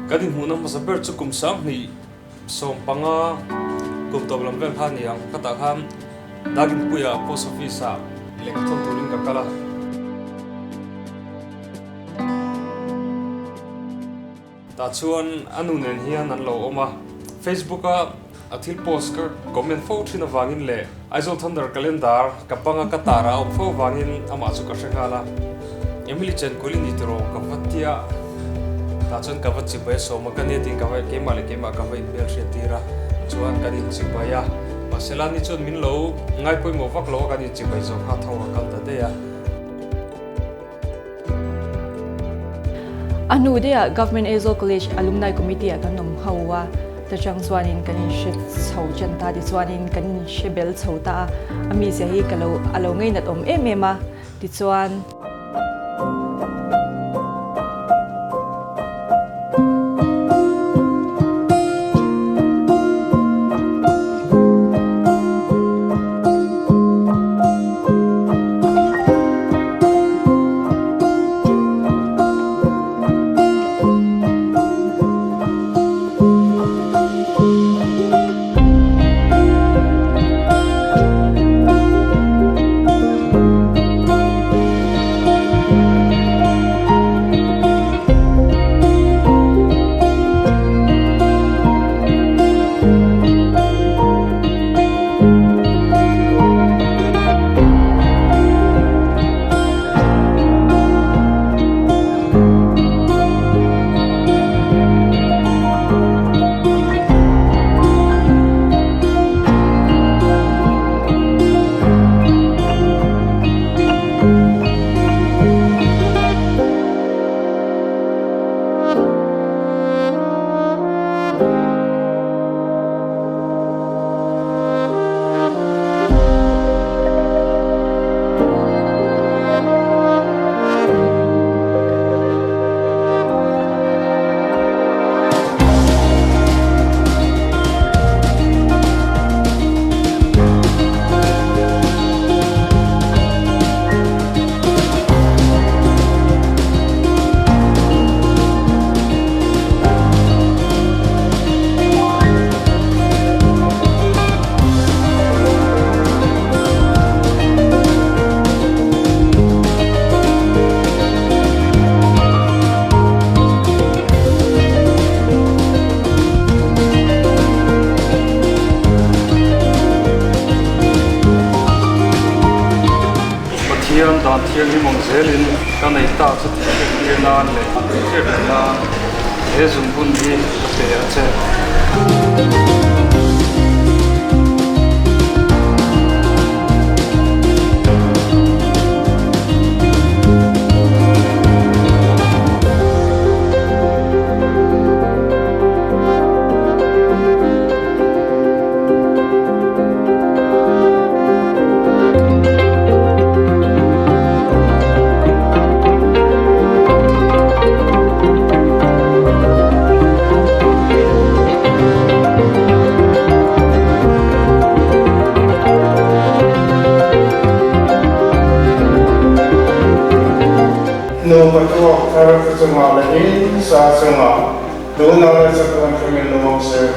Kadi muna masaber chu kumsang ni som panga kum toblam vel khani ang kata kham dagin puya post office a lekthon turin ka kala ta chuan anunen hian an lo oma Facebook a athil post ka comment fo thina wangin le aizol thunder calendar kapanga katara om fo wangin ama chu ka shengala emily chen kolini tro kapatia ta chon kavat chipai so makane ting kawai kemale kema kawai bel shetira chuan kanin chipaya maselani chon min lo ngai poi mo vak lo kanin chipai zo kha thawa kal ta de ya anu de government Azol College alumni committee kan nom hawa ta chang swanin kanin shit chho chen ta di swanin kanin shebel chhota ami se hi kalo alo ngei nat om emema ti chuan Hmingthansangi kan ei ta chu thi nan le thir na he zum bun hi te ache no patrol character sama lagi sa sama doon na sa kami lumang sa